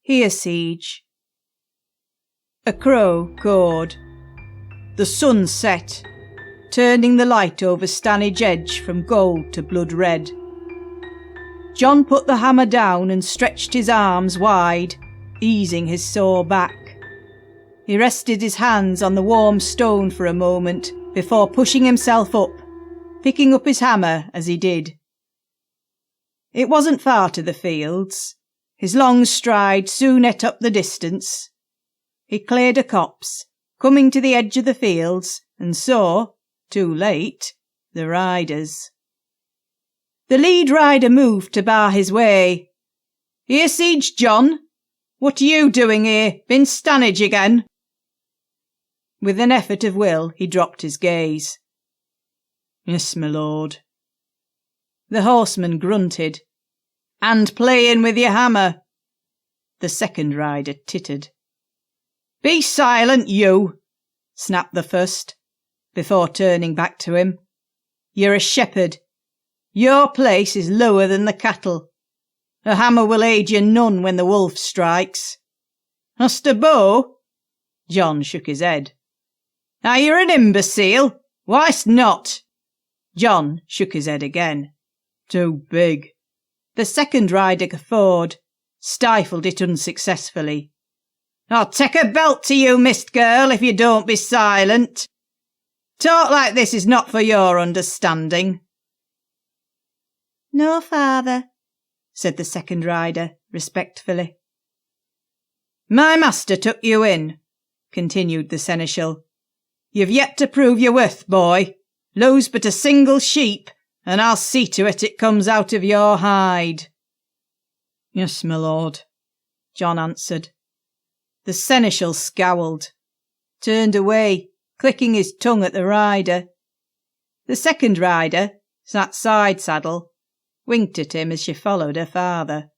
Hereseige. A crow cawed. The sun set, turning the light over Stanage Edge from gold to blood red. John put the hammer down and stretched his arms wide, easing his sore back. He rested his hands on the warm stone for a moment before pushing himself up, picking up his hammer as he did. It wasn't far to the fields. His long stride soon ate up the distance. He cleared a copse, coming to the edge of the fields, and saw, too late, the riders. The lead rider moved to bar his way. "Hereseige, John? What are you doing here? Been Stanage again?" With an effort of will he dropped his gaze. "Yes, my lord." The horseman grunted. "And playing with your hammer." The second rider tittered. "Be silent, you," snapped the first, before turning back to him. "You're a shepherd. Your place is lower than the cattle. A hammer will aid you none when the wolf strikes. Hast a bow?" John shook his head. "Are you an imbecile? Why's not?" John shook his head again. "Too big." The second rider guffawed, stifled it unsuccessfully. "I'll take a belt to you, mist girl, if you don't be silent. Talk like this is not for your understanding." "No, father," said the second rider, respectfully. "My master took you in," continued the seneschal. "You've yet to prove your worth, boy. Lose but a single sheep, and I'll see to it comes out of your hide." "Yes, my lord," John answered. The seneschal scowled, turned away, clicking his tongue at the rider. The second rider, sat side saddle, winked at him as she followed her father.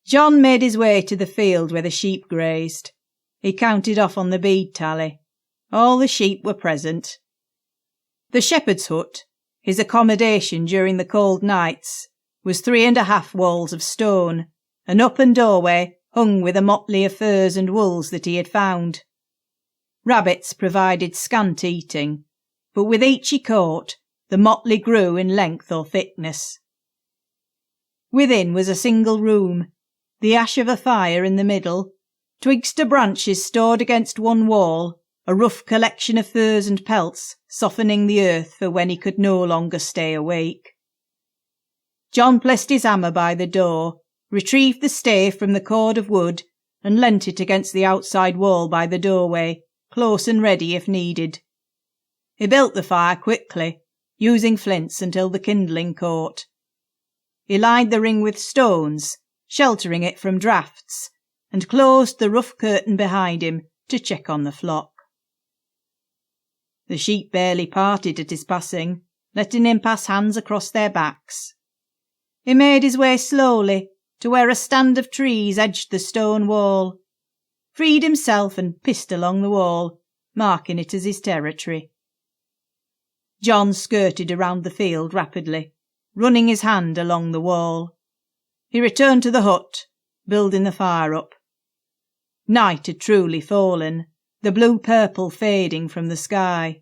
John made his way to the field where the sheep grazed. He counted off on the bead tally. All the sheep were present. The shepherd's hut, his accommodation during the cold nights, was 3.5 walls of stone, an open doorway hung with a motley of furs and wools that he had found. Rabbits provided scant eating, but with each he caught, the motley grew in length or thickness. Within was a single room, the ash of a fire in the middle, twigs to branches stored against one wall, a rough collection of furs and pelts softening the earth for when he could no longer stay awake. John placed his hammer by the door, retrieved the stave from the cord of wood, and leant it against the outside wall by the doorway, close and ready if needed. He built the fire quickly, using flints until the kindling caught. He lined the ring with stones, sheltering it from draughts, and closed the rough curtain behind him to check on the flock. The sheep barely parted at his passing, letting him pass hands across their backs. He made his way slowly to where a stand of trees edged the stone wall, freed himself and pissed along the wall, marking it as his territory. John skirted around the field rapidly, running his hand along the wall. He returned to the hut, building the fire up. Night had truly fallen, the blue-purple fading from the sky.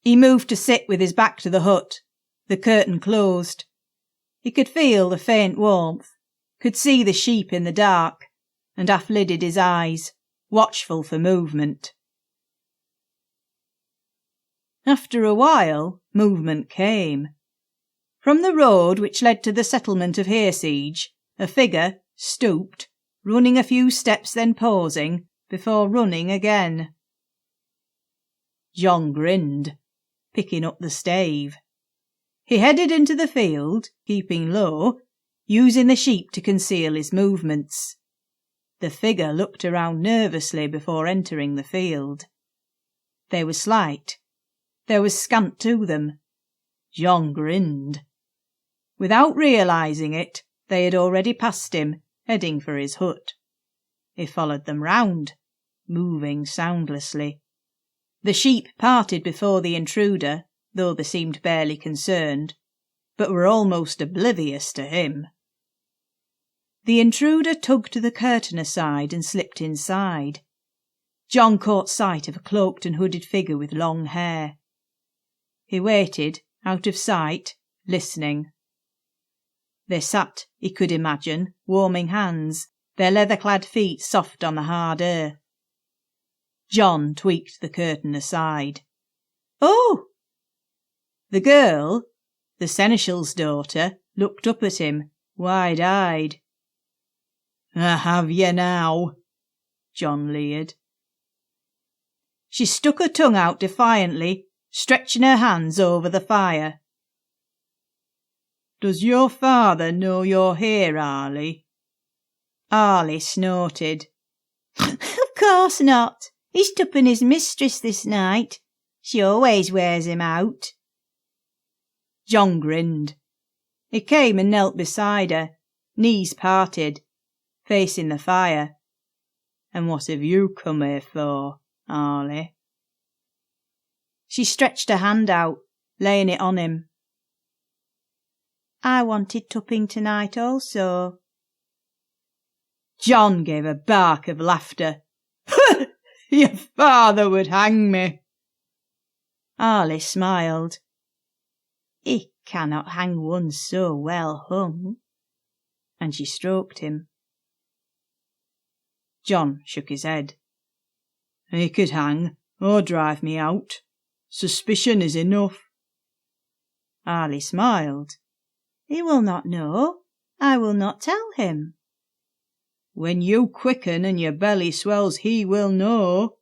He moved to sit with his back to the hut, the curtain closed. He could feel the faint warmth, could see the sheep in the dark, and half-lidded his eyes, watchful for movement. After a while, movement came. From the road which led to the settlement of Hereseige, a figure stooped, running a few steps then pausing, before running again. John grinned, picking up the stave. He headed into the field, keeping low, using the sheep to conceal his movements. The figure looked around nervously before entering the field. They were slight. There was scant to them. John grinned. Without realising it, they had already passed him, heading for his hut. He followed them round, moving soundlessly. The sheep parted before the intruder, though they seemed barely concerned, but were almost oblivious to him. The intruder tugged the curtain aside and slipped inside. John caught sight of a cloaked and hooded figure with long hair. He waited, out of sight, listening. They sat, he could imagine, warming hands, their leather-clad feet soft on the hard earth. John tweaked the curtain aside. "Oh!" The girl, the seneschal's daughter, looked up at him, wide-eyed. "I have ye now," John leered. She stuck her tongue out defiantly, stretching her hands over the fire. "Does your father know you're here, Arlie?" Arlie snorted. "Of course not. He's tupping his mistress this night. She always wears him out." John grinned. He came and knelt beside her, knees parted, facing the fire. "And what have you come here for, Arlie?" She stretched her hand out, laying it on him. "I wanted tupping tonight also." John gave a bark of laughter. "Your father would hang me." Arlie smiled. "He cannot hang one so well hung." And she stroked him. John shook his head. "He could hang or drive me out. Suspicion is enough." Arlie smiled. "He will not know. I will not tell him." "When you quicken and your belly swells, he will know."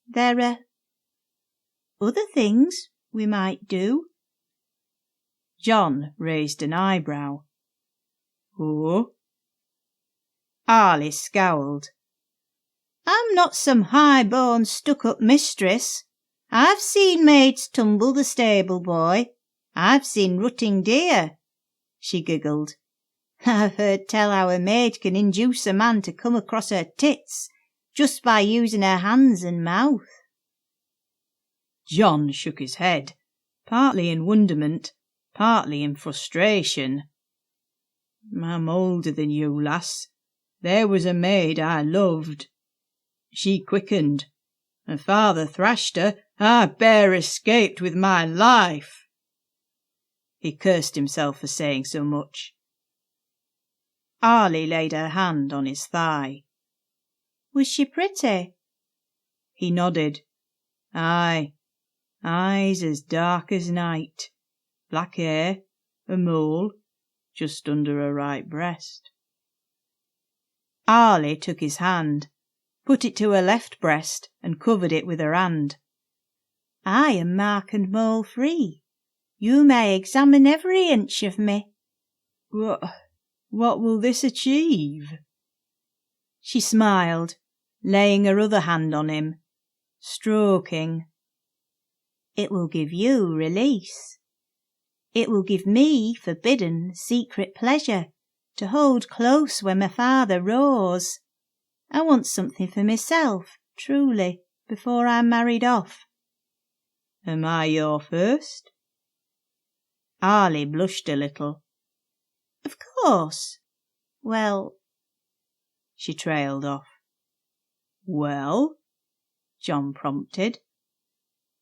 "There are other things we might do." John raised an eyebrow. "Oh?" Arlie scowled. "I'm not some high-born, stuck-up mistress. I've seen maids tumble the stable boy. I've seen rutting deer." She giggled. "I've heard tell how a maid can induce a man to come across her tits just by using her hands and mouth." John shook his head, partly in wonderment, partly in frustration. "I'm older than you, lass. There was a maid I loved. She quickened, and father thrashed her. I bare escaped with my life." He cursed himself for saying so much. Arlie laid her hand on his thigh. "Was she pretty?" He nodded. "Aye, eyes as dark as night, black hair, a mole just under her right breast." Arlie took his hand, put it to her left breast, and covered it with her hand. "I am mark and mole free. You may examine every inch of me." What will this achieve?" She smiled, laying her other hand on him, stroking. "It will give you release. It will give me forbidden secret pleasure to hold close when my father roars. I want something for myself, truly, before I'm married off." "Am I your first?" Arlie blushed a little. "Of course. Well—" She trailed off. "Well?" John prompted.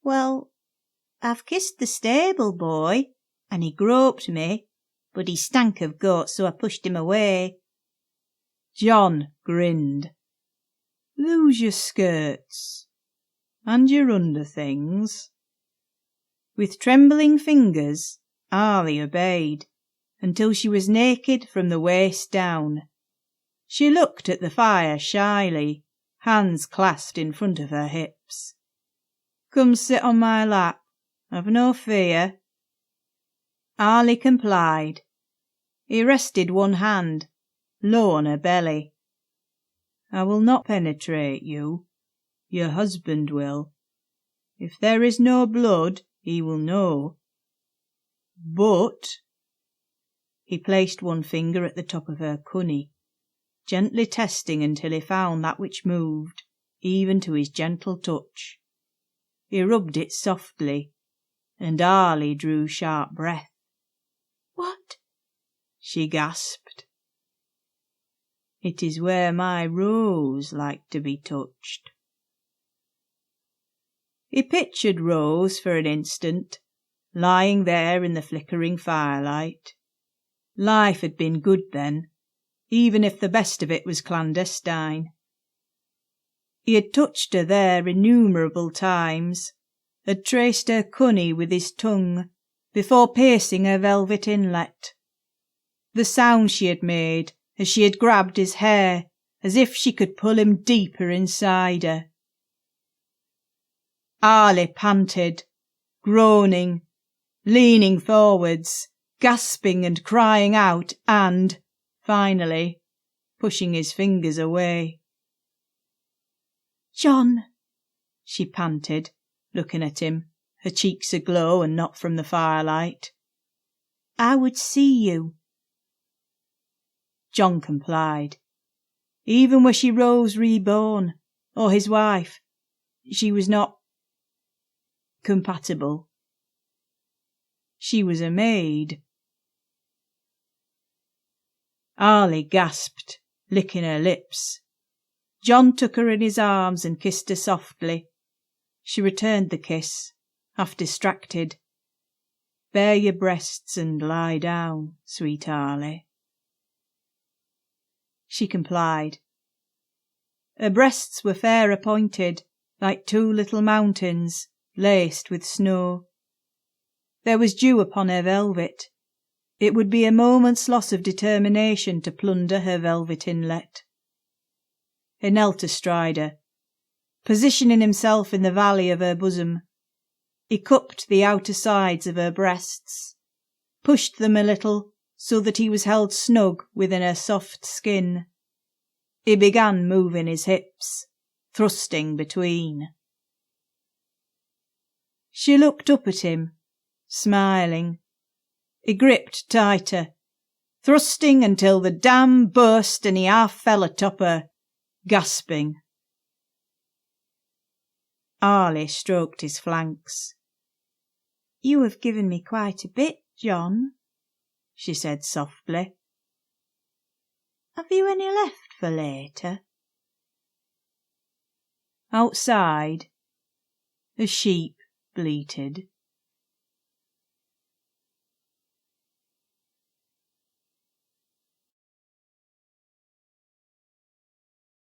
"Well, I've kissed the stable boy, and he groped me, but he stank of goat, so I pushed him away." John grinned. "Lose your skirts and your underthings." With trembling fingers, Arlie obeyed, until she was naked from the waist down. She looked at the fire shyly, hands clasped in front of her hips. "Come sit on my lap. Have no fear." Arlie complied. He rested one hand low on her belly. "I will not penetrate you. Your husband will. If there is no blood, he will know. But—" He placed one finger at the top of her cunny, gently testing until he found that which moved, even to his gentle touch. He rubbed it softly, and Arlie drew sharp breath. "What?" she gasped. It is where my Rose liked to be touched." He pictured Rose for an instant, lying there in the flickering firelight. Life had been good then, even if the best of it was clandestine. He had touched her there innumerable times, had traced her cunny with his tongue before piercing her velvet inlet. The sound she had made as she had grabbed his hair, as if she could pull him deeper inside her. Arlie panted, groaning, leaning forwards, gasping and crying out, and, finally, pushing his fingers away. "John," she panted, looking at him, her cheeks aglow and not from the firelight. "I would see you." John complied. Even were she Rose reborn, or his wife, she was not compatible. She was a maid. Arlie gasped, licking her lips. John took her in his arms and kissed her softly. She returned the kiss, half distracted. "Bare your breasts and lie down, sweet Arlie." She complied. Her breasts were fair appointed, like two little mountains, laced with snow. There was dew upon her velvet. It would be a moment's loss of determination to plunder her velvet inlet. He knelt astride her, positioning himself in the valley of her bosom. He cupped the outer sides of her breasts, pushed them a little so that he was held snug within her soft skin. He began moving his hips, thrusting between. She looked up at him, smiling. He gripped tighter, thrusting until the dam burst and he half fell atop her, gasping. Arlie stroked his flanks. "You have given me quite a bit, John," she said softly. "Have you any left for later?" Outside, a sheep bleated.